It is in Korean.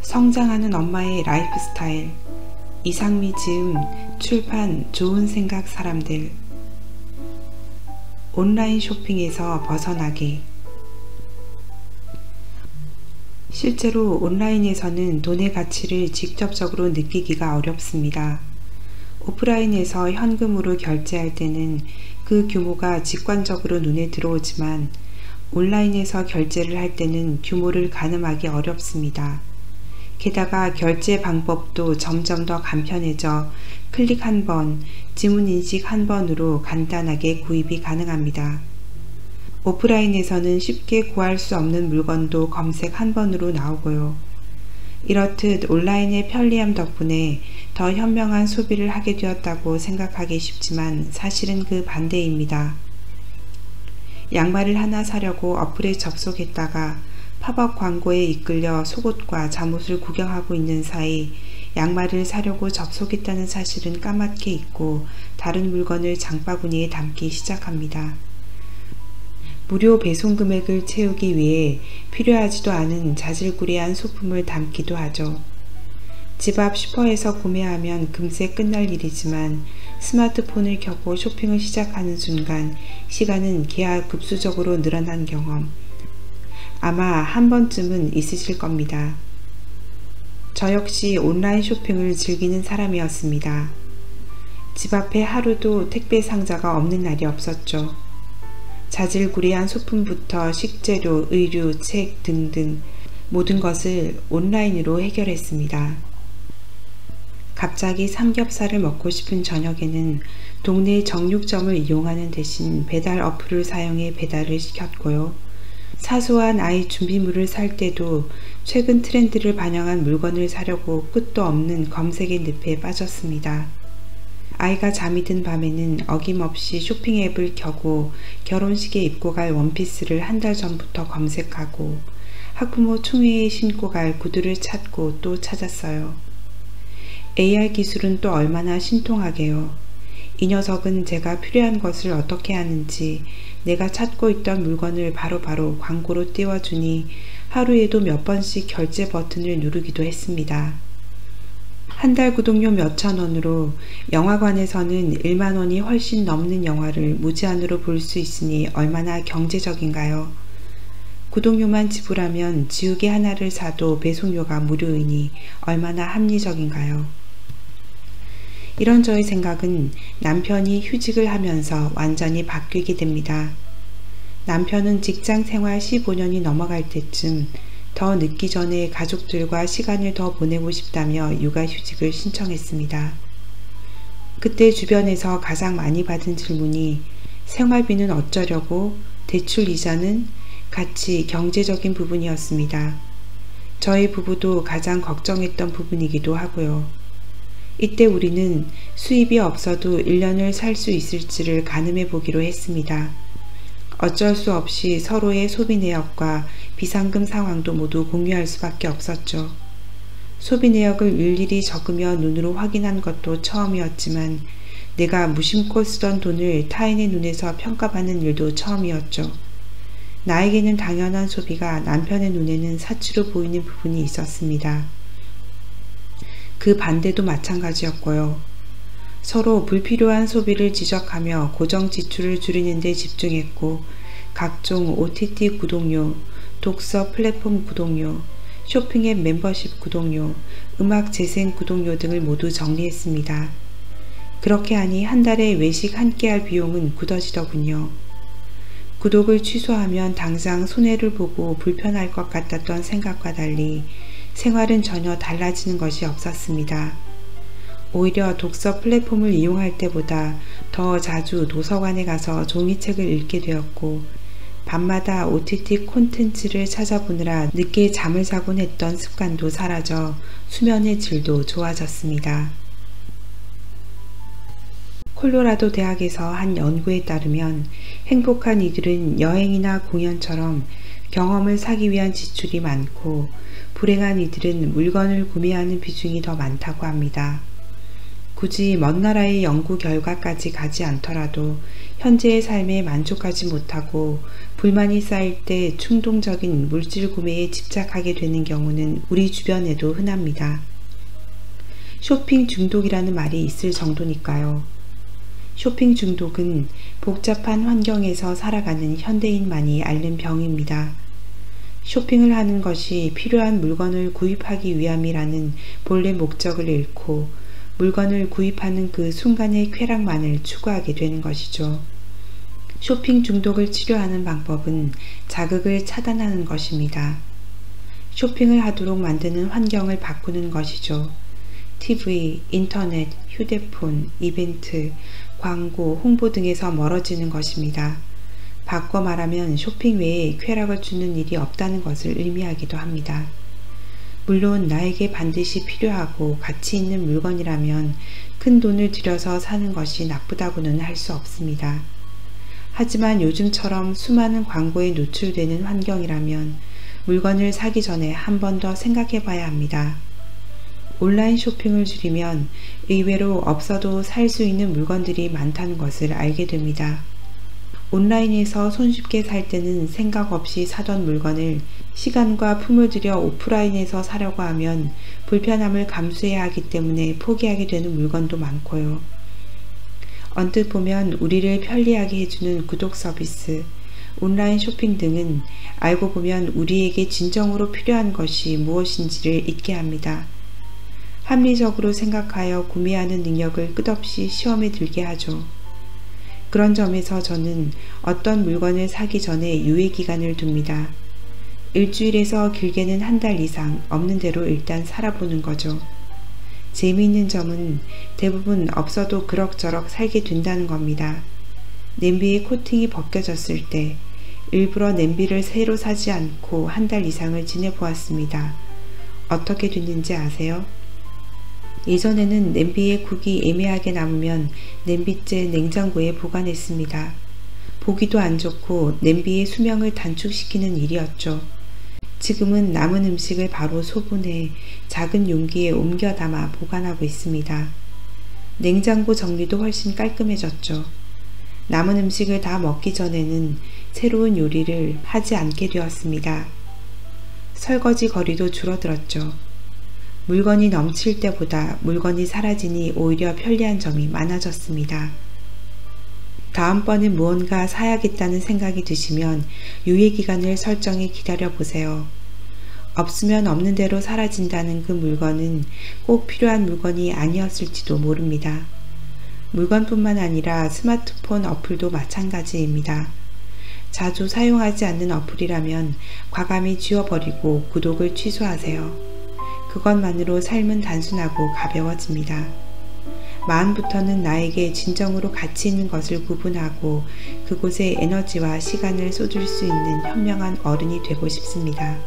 성장하는 엄마의 라이프 스타일. 이상미 지음, 출판 좋은 생각 사람들. 온라인 쇼핑에서 벗어나기. 실제로 온라인에서는 돈의 가치를 직접적으로 느끼기가 어렵습니다. 오프라인에서 현금으로 결제할 때는 그 규모가 직관적으로 눈에 들어오지만 온라인에서 결제를 할 때는 규모를 가늠하기 어렵습니다. 게다가 결제 방법도 점점 더 간편해져 클릭 한 번, 지문 인식 한 번으로 간단하게 구입이 가능합니다. 오프라인에서는 쉽게 구할 수 없는 물건도 검색 한 번으로 나오고요. 이렇듯 온라인의 편리함 덕분에 더 현명한 소비를 하게 되었다고 생각하기 쉽지만 사실은 그 반대입니다. 양말을 하나 사려고 어플에 접속했다가 팝업 광고에 이끌려 속옷과 잠옷을 구경하고 있는 사이 양말을 사려고 접속했다는 사실은 까맣게 잊고 다른 물건을 장바구니에 담기 시작합니다. 무료 배송 금액을 채우기 위해 필요하지도 않은 자질구레한 소품을 담기도 하죠. 집 앞 슈퍼에서 구매하면 금세 끝날 일이지만 스마트폰을 켜고 쇼핑을 시작하는 순간 시간은 기하급수적으로 늘어난 경험 아마 한 번쯤은 있으실 겁니다. 저 역시 온라인 쇼핑을 즐기는 사람이었습니다. 집 앞에 하루도 택배 상자가 없는 날이 없었죠. 자질구레한 소품부터 식재료, 의류, 책 등등 모든 것을 온라인으로 해결했습니다. 갑자기 삼겹살을 먹고 싶은 저녁에는 동네 정육점을 이용하는 대신 배달 어플을 사용해 배달을 시켰고요. 사소한 아이 준비물을 살 때도 최근 트렌드를 반영한 물건을 사려고 끝도 없는 검색의 늪에 빠졌습니다. 아이가 잠이 든 밤에는 어김없이 쇼핑 앱을 켜고 결혼식에 입고 갈 원피스를 한 달 전부터 검색하고 학부모 총회에 신고 갈 구두를 찾고 또 찾았어요. AR 기술은 또 얼마나 신통하게요. 이 녀석은 제가 필요한 것을 어떻게 하는지 내가 찾고 있던 물건을 바로바로 광고로 띄워주니 하루에도 몇 번씩 결제 버튼을 누르기도 했습니다. 한 달 구독료 몇천 원으로 영화관에서는 1만 원이 훨씬 넘는 영화를 무제한으로 볼 수 있으니 얼마나 경제적인가요? 구독료만 지불하면 지우개 하나를 사도 배송료가 무료이니 얼마나 합리적인가요? 이런 저의 생각은 남편이 휴직을 하면서 완전히 바뀌게 됩니다. 남편은 직장 생활 15년이 넘어갈 때쯤 더 늦기 전에 가족들과 시간을 더 보내고 싶다며 육아휴직을 신청했습니다. 그때 주변에서 가장 많이 받은 질문이 생활비는 어쩌려고, 대출 이자는, 같이 경제적인 부분이었습니다. 저희 부부도 가장 걱정했던 부분이기도 하고요. 이때 우리는 수입이 없어도 1년을 살 수 있을지를 가늠해 보기로 했습니다. 어쩔 수 없이 서로의 소비 내역과 비상금 상황도 모두 공유할 수밖에 없었죠. 소비 내역을 일일이 적으며 눈으로 확인한 것도 처음이었지만 내가 무심코 쓰던 돈을 타인의 눈에서 평가받는 일도 처음이었죠. 나에게는 당연한 소비가 남편의 눈에는 사치로 보이는 부분이 있었습니다. 그 반대도 마찬가지였고요. 서로 불필요한 소비를 지적하며 고정 지출을 줄이는 데 집중했고 각종 OTT 구독료, 독서 플랫폼 구독료, 쇼핑앱 멤버십 구독료, 음악 재생 구독료 등을 모두 정리했습니다. 그렇게 하니 한 달에 외식 함께 할 비용은 굳어지더군요. 구독을 취소하면 당장 손해를 보고 불편할 것 같았던 생각과 달리 생활은 전혀 달라지는 것이 없었습니다. 오히려 독서 플랫폼을 이용할 때보다 더 자주 도서관에 가서 종이책을 읽게 되었고 밤마다 OTT 콘텐츠를 찾아보느라 늦게 잠을 자곤 했던 습관도 사라져 수면의 질도 좋아졌습니다. 콜로라도 대학에서 한 연구에 따르면 행복한 이들은 여행이나 공연처럼 경험을 사기 위한 지출이 많고 불행한 이들은 물건을 구매하는 비중이 더 많다고 합니다. 굳이 먼 나라의 연구 결과까지 가지 않더라도 현재의 삶에 만족하지 못하고 불만이 쌓일 때 충동적인 물질 구매에 집착하게 되는 경우는 우리 주변에도 흔합니다. 쇼핑 중독이라는 말이 있을 정도니까요. 쇼핑 중독은 복잡한 환경에서 살아가는 현대인만이 앓는 병입니다. 쇼핑을 하는 것이 필요한 물건을 구입하기 위함이라는 본래 목적을 잃고 물건을 구입하는 그 순간의 쾌락만을 추구하게 되는 것이죠. 쇼핑 중독을 치료하는 방법은 자극을 차단하는 것입니다. 쇼핑을 하도록 만드는 환경을 바꾸는 것이죠. TV, 인터넷, 휴대폰, 이벤트, 광고, 홍보 등에서 멀어지는 것입니다. 바꿔 말하면 쇼핑 외에 쾌락을 주는 일이 없다는 것을 의미하기도 합니다. 물론 나에게 반드시 필요하고 가치 있는 물건이라면 큰 돈을 들여서 사는 것이 나쁘다고는 할 수 없습니다. 하지만 요즘처럼 수많은 광고에 노출되는 환경이라면 물건을 사기 전에 한 번 더 생각해 봐야 합니다. 온라인 쇼핑을 줄이면 의외로 없어도 살 수 있는 물건들이 많다는 것을 알게 됩니다. 온라인에서 손쉽게 살 때는 생각 없이 사던 물건을 시간과 품을 들여 오프라인에서 사려고 하면 불편함을 감수해야 하기 때문에 포기하게 되는 물건도 많고요. 언뜻 보면 우리를 편리하게 해주는 구독 서비스, 온라인 쇼핑 등은 알고 보면 우리에게 진정으로 필요한 것이 무엇인지를 잊게 합니다. 합리적으로 생각하여 구매하는 능력을 끝없이 시험에 들게 하죠. 그런 점에서 저는 어떤 물건을 사기 전에 유예기간을 둡니다. 일주일에서 길게는 한 달 이상 없는 대로 일단 살아보는 거죠. 재미있는 점은 대부분 없어도 그럭저럭 살게 된다는 겁니다. 냄비의 코팅이 벗겨졌을 때 일부러 냄비를 새로 사지 않고 한 달 이상을 지내보았습니다. 어떻게 됐는지 아세요? 예전에는 냄비에 국이 애매하게 남으면 냄비째 냉장고에 보관했습니다. 보기도 안 좋고 냄비의 수명을 단축시키는 일이었죠. 지금은 남은 음식을 바로 소분해 작은 용기에 옮겨 담아 보관하고 있습니다. 냉장고 정리도 훨씬 깔끔해졌죠. 남은 음식을 다 먹기 전에는 새로운 요리를 하지 않게 되었습니다. 설거지 거리도 줄어들었죠. 물건이 넘칠 때보다 물건이 사라지니 오히려 편리한 점이 많아졌습니다. 다음번에 무언가 사야겠다는 생각이 드시면 유예기간을 설정해 기다려보세요. 없으면 없는 대로 사라진다는 그 물건은 꼭 필요한 물건이 아니었을지도 모릅니다. 물건뿐만 아니라 스마트폰 어플도 마찬가지입니다. 자주 사용하지 않는 어플이라면 과감히 지워버리고 구독을 취소하세요. 그것만으로 삶은 단순하고 가벼워집니다. 마음부터는 나에게 진정으로 가치 있는 것을 구분하고 그곳에 에너지와 시간을 쏟을 수 있는 현명한 어른이 되고 싶습니다.